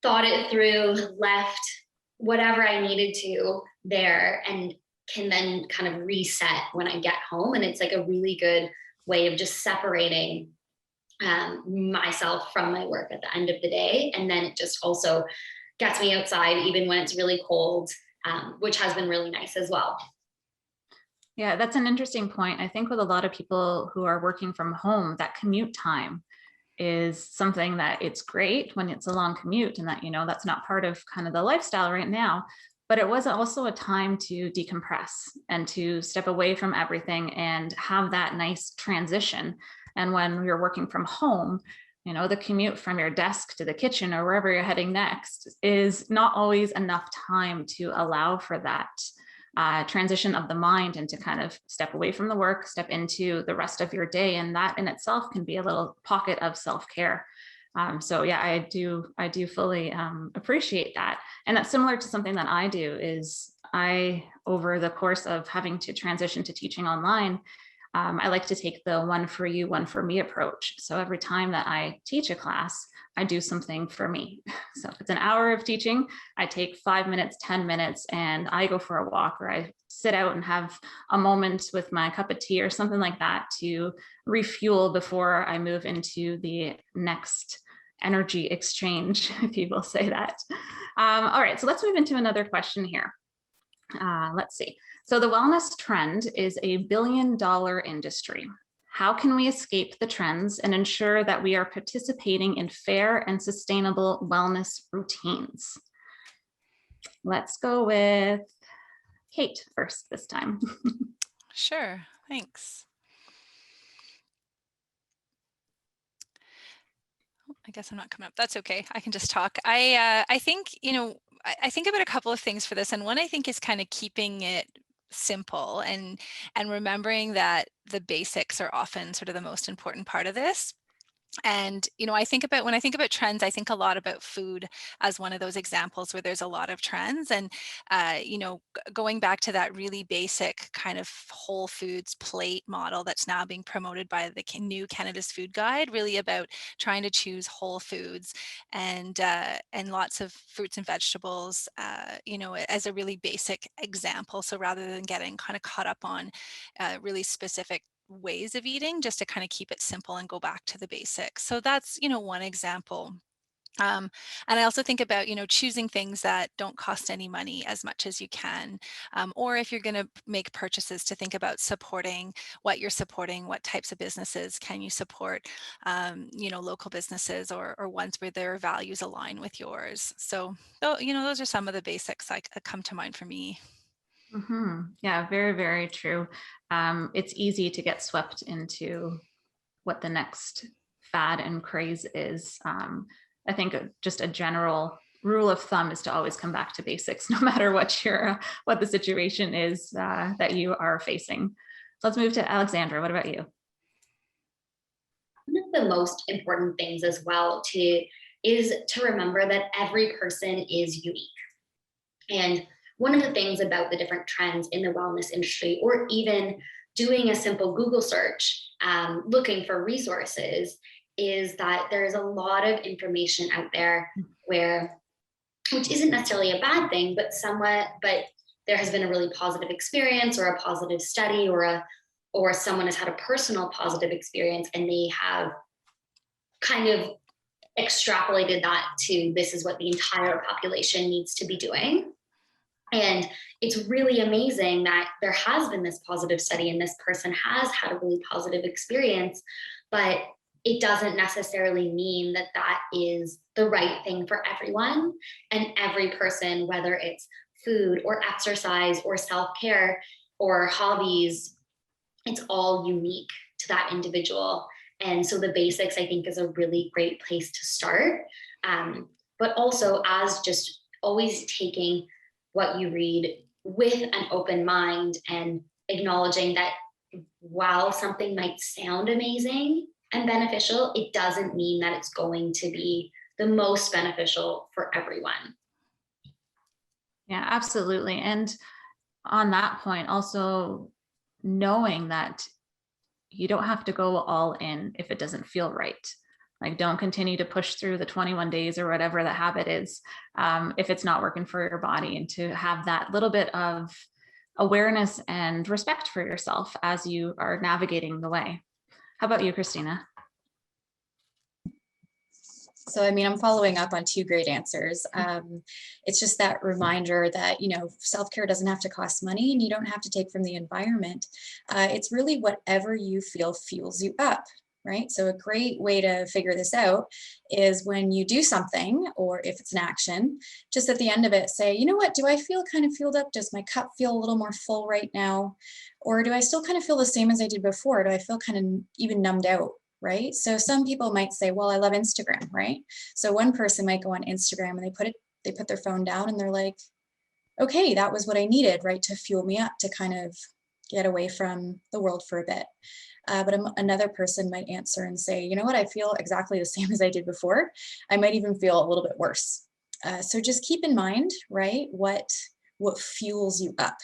thought it through, left whatever I needed to there, and can then kind of reset when I get home. And it's like a really good way of just separating myself from my work at the end of the day. And then it just also gets me outside even when it's really cold, which has been really nice as well. Yeah, that's an interesting point. I think with a lot of people who are working from home, that commute time is something that it's great when it's a long commute, and that, that's not part of kind of the lifestyle right now. But it was also a time to decompress and to step away from everything and have that nice transition. And when you're working from home, the commute from your desk to the kitchen or wherever you're heading next is not always enough time to allow for that transition of the mind and to kind of step away from the work, step into the rest of your day. And that in itself can be a little pocket of self-care. So yeah, I do fully appreciate that. And that's similar to something that I do is over the course of having to transition to teaching online, I like to take the one for you, one for me approach. So every time that I teach a class, I do something for me. So if it's an hour of teaching, I take 5 minutes, 10 minutes, and I go for a walk, or I sit out and have a moment with my cup of tea or something like that to refuel before I move into the next energy exchange, if you will say that. All right, so let's move into another question here. Let's see. So the wellness trend is a $1 billion industry. How can we escape the trends and ensure that we are participating in fair and sustainable wellness routines? Let's go with Kate first this time. Sure, thanks. I guess I'm not coming up. That's okay. I can just talk. I think, I think about a couple of things for this. And one I think is kind of keeping it simple and remembering that the basics are often sort of the most important part of this. And, when I think about trends, I think a lot about food as one of those examples where there's a lot of trends. And, going back to that really basic kind of whole foods plate model that's now being promoted by the new Canada's Food Guide, really about trying to choose whole foods and lots of fruits and vegetables, as a really basic example. So rather than getting kind of caught up on really specific ways of eating, just to kind of keep it simple and go back to the basics. So that's, one example. And I also think about, choosing things that don't cost any money as much as you can. Or if you're going to make purchases, to think about supporting what you're supporting, what types of businesses can you support, local businesses or ones where their values align with yours. So, those are some of the basics that come to mind for me. Mm-hmm. Yeah, very, very true. It's easy to get swept into what the next fad and craze is. I think just a general rule of thumb is to always come back to basics, no matter what the situation is that you are facing. Let's move to Alexandra. What about you? One of the most important things as well is to remember that every person is unique. And one of the things about the different trends in the wellness industry, or even doing a simple Google search, looking for resources, is that there's a lot of information out there which isn't necessarily a bad thing, but there has been a really positive experience or a positive study or someone has had a personal positive experience and they have kind of extrapolated that to this is what the entire population needs to be doing. And it's really amazing that there has been this positive study and this person has had a really positive experience, but it doesn't necessarily mean that that is the right thing for everyone. And every person, whether it's food or exercise or self-care or hobbies, it's all unique to that individual. And so the basics, I think, is a really great place to start. But also as just always taking what you read with an open mind and acknowledging that while something might sound amazing and beneficial, it doesn't mean that it's going to be the most beneficial for everyone. Yeah, absolutely. And on that point, also knowing that you don't have to go all in if it doesn't feel right. Like, don't continue to push through the 21 days or whatever the habit is if it's not working for your body, and to have that little bit of awareness and respect for yourself as you are navigating the way. How about you, Christina? So, I mean, I'm following up on two great answers. It's just that reminder that, you know, self-care doesn't have to cost money and you don't have to take from the environment. It's really whatever you feel fuels you up, right? So a great way to figure this out is when you do something, or if it's an action, just at the end of it, say, you know what, do I feel kind of fueled up? Does my cup feel a little more full right now? Or do I still kind of feel the same as I did before? Do I feel kind of even numbed out? Right? So some people might say, well, I love Instagram, right? So one person might go on Instagram and they put their phone down and they're like, okay, that was what I needed, right? To fuel me up, to kind of get away from the world for a bit. But another person might answer and say, you know what, I feel exactly the same as I did before. I might even feel a little bit worse. So just keep in mind, right, what fuels you up.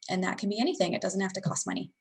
And that can be anything. It doesn't have to cost money.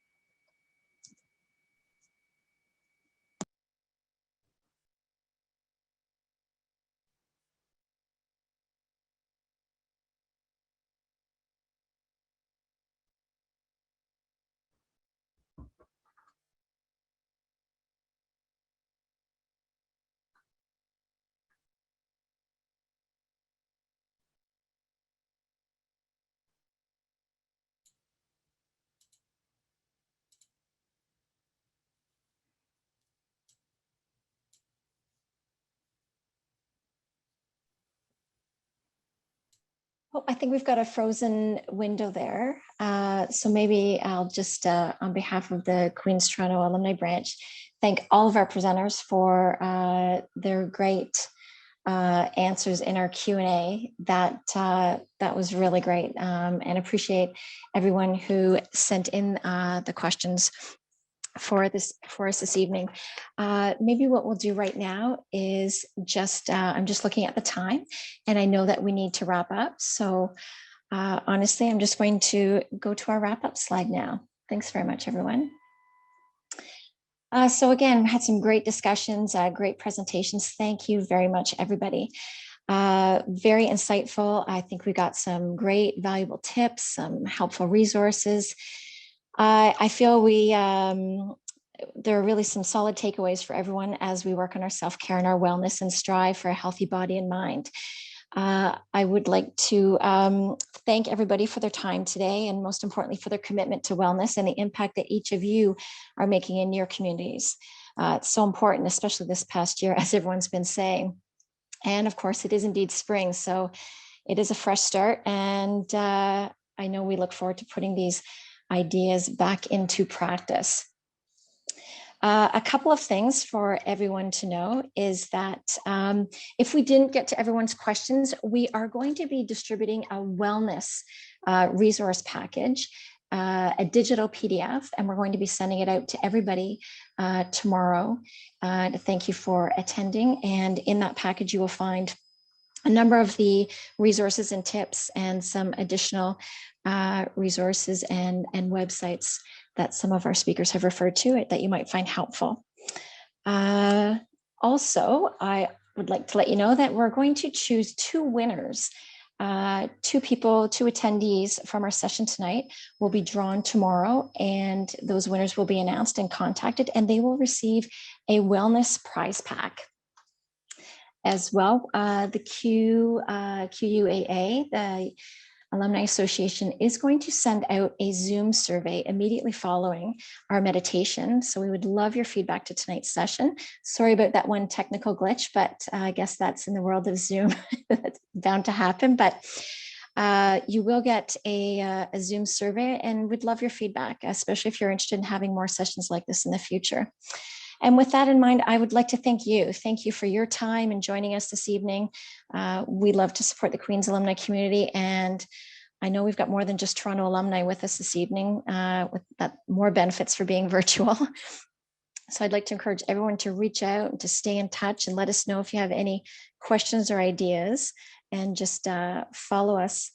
Well, I think we've got a frozen window there. So maybe I'll just, on behalf of the Queen's Toronto Alumni Branch, thank all of our presenters for their great answers in our Q&A. That was really great, and appreciate everyone who sent in the questions for us this evening. Maybe what we'll do right now is just, I'm just looking at the time and I know that we need to wrap up. So honestly, I'm just going to go to our wrap up slide now. Thanks very much, everyone. So again, we had some great discussions, great presentations. Thank you very much, everybody. Very insightful. I think we got some great valuable tips, some helpful resources. I feel there are really some solid takeaways for everyone as we work on our self-care and our wellness and strive for a healthy body and mind. I would like to thank everybody for their time today, and most importantly for their commitment to wellness and the impact that each of you are making in your communities. It's so important, especially this past year, as everyone's been saying. And of course, it is indeed spring, so it is a fresh start. And I know we look forward to putting these ideas back into practice. A couple of things for everyone to know is that if we didn't get to everyone's questions, we are going to be distributing a wellness resource package, a digital PDF, and we're going to be sending it out to everybody tomorrow. Thank you for attending. And in that package, you will find a number of the resources and tips and some additional resources and websites that some of our speakers have referred to that you might find helpful. Also, I would like to let you know that we're going to choose two winners. Two attendees from our session tonight will be drawn tomorrow, and those winners will be announced and contacted, and they will receive a wellness prize pack. As well, the QUAA, the Alumni Association, is going to send out a Zoom survey immediately following our meditation. So we would love your feedback to tonight's session. Sorry about that one technical glitch, but I guess that's in the world of Zoom. That's bound to happen, but you will get a Zoom survey, and we'd love your feedback, especially if you're interested in having more sessions like this in the future. And with that in mind, I would like to thank you. Thank you for your time and joining us this evening. We love to support the Queen's alumni community, and I know we've got more than just Toronto alumni with us this evening, with that more benefits for being virtual. So I'd like to encourage everyone to reach out and to stay in touch and let us know if you have any questions or ideas, and just follow us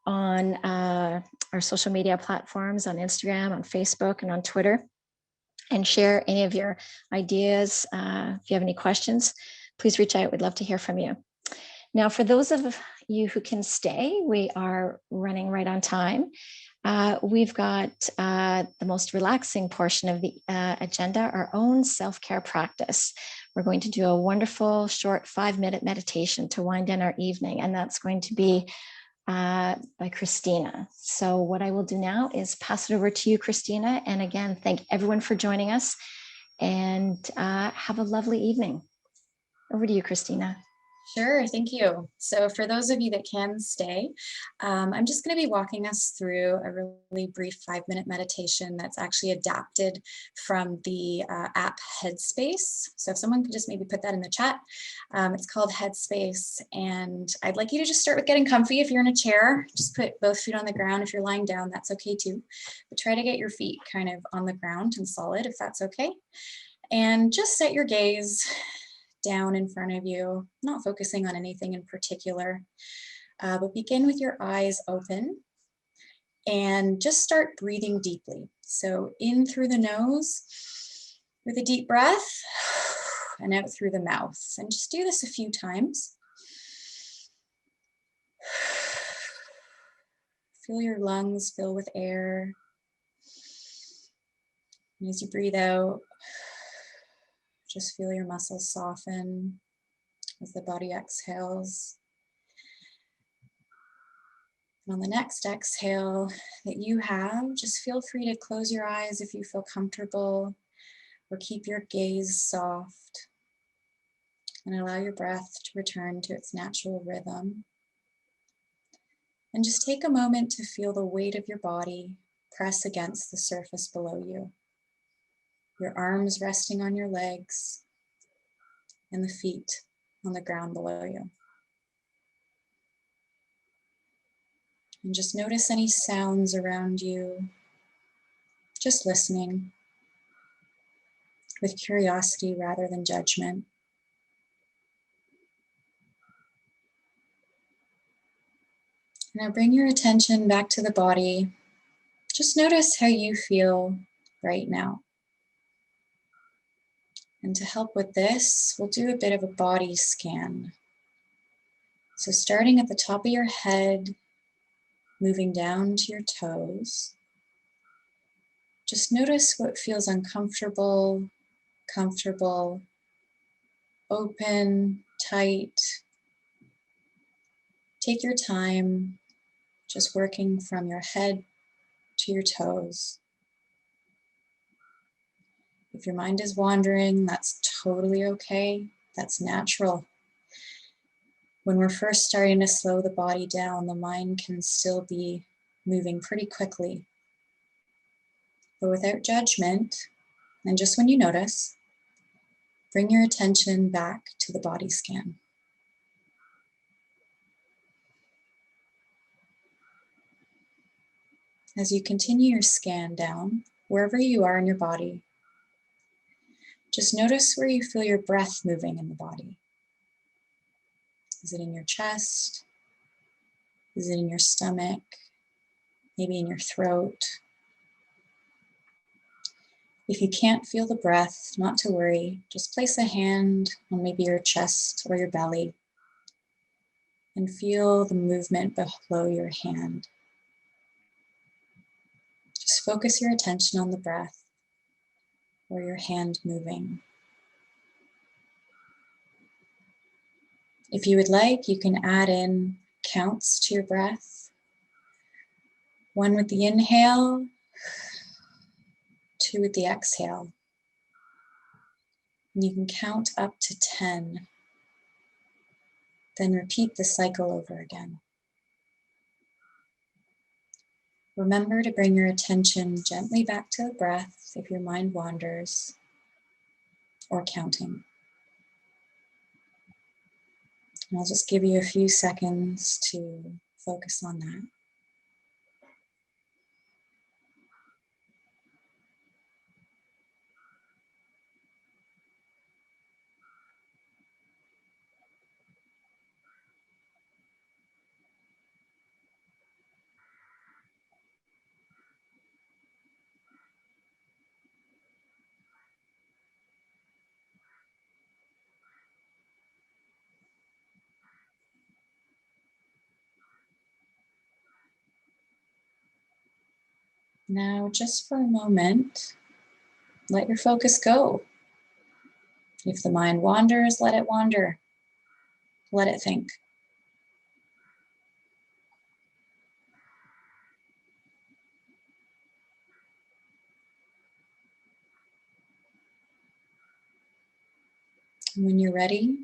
on our social media platforms, on Instagram, on Facebook, and on Twitter. And share any of your ideas. If you have any questions, please reach out. We'd love to hear from you. Now, for those of you who can stay, we are running right on time. We've got the most relaxing portion of the agenda, our own self-care practice. We're going to do a wonderful short 5-minute meditation to wind down our evening, and that's going to be by Christina. So what I will do now is pass it over to you, Christina. And again, thank everyone for joining us, and have a lovely evening. Over to you, Christina. Sure, thank you. So for those of you that can stay, I'm just going to be walking us through a really brief 5-minute meditation that's actually adapted from the app Headspace. So if someone could just maybe put that in the chat, it's called Headspace. And I'd like you to just start with getting comfy. If you're in a chair, just put both feet on the ground. If you're lying down, that's okay too. But try to get your feet kind of on the ground and solid, if that's okay. And just set your gaze down in front of you, not focusing on anything in particular, but begin with your eyes open and just start breathing deeply. So in through the nose with a deep breath and out through the mouth. And just do this a few times. Feel your lungs fill with air. And as you breathe out, just feel your muscles soften as the body exhales. And on the next exhale that you have, just feel free to close your eyes if you feel comfortable, or keep your gaze soft and allow your breath to return to its natural rhythm. And just take a moment to feel the weight of your body press against the surface below you. Your arms resting on your legs and the feet on the ground below you. And just notice any sounds around you, just listening with curiosity rather than judgment. Now bring your attention back to the body. Just notice how you feel right now. And to help with this, we'll do a bit of a body scan. So starting at the top of your head, moving down to your toes, just notice what feels uncomfortable, comfortable, open, tight. Take your time, just working from your head to your toes. If your mind is wandering, that's totally okay. That's natural. When we're first starting to slow the body down, the mind can still be moving pretty quickly. But without judgment, and just when you notice, bring your attention back to the body scan. As you continue your scan down, wherever you are in your body, just notice where you feel your breath moving in the body. Is it in your chest? Is it in your stomach? Maybe in your throat? If you can't feel the breath, not to worry, just place a hand on maybe your chest or your belly and feel the movement below your hand. Just focus your attention on the breath or your hand moving. If you would like, you can add in counts to your breath. 1 with the inhale, 2 with the exhale. And you can count up to 10. Then repeat the cycle over again. Remember to bring your attention gently back to the breath if your mind wanders or counting. And I'll just give you a few seconds to focus on that. Now, just for a moment, let your focus go. If the mind wanders, let it wander. Let it think. And when you're ready,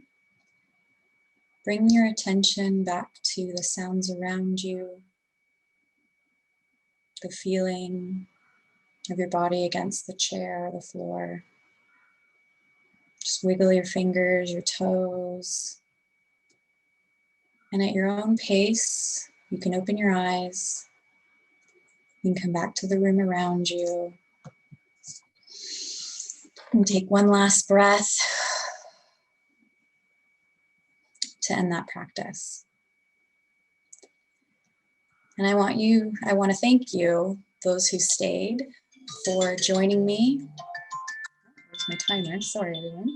bring your attention back to the sounds around you, the feeling of your body against the chair or the floor. Just wiggle your fingers, your toes. And at your own pace, you can open your eyes. You can come back to the room around you. And take one last breath to end that practice. And I want to thank you, those who stayed, for joining me. Where's my timer? Sorry, everyone.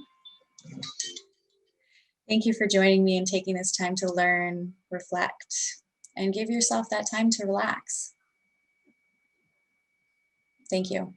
Thank you for joining me and taking this time to learn, reflect, and give yourself that time to relax. Thank you.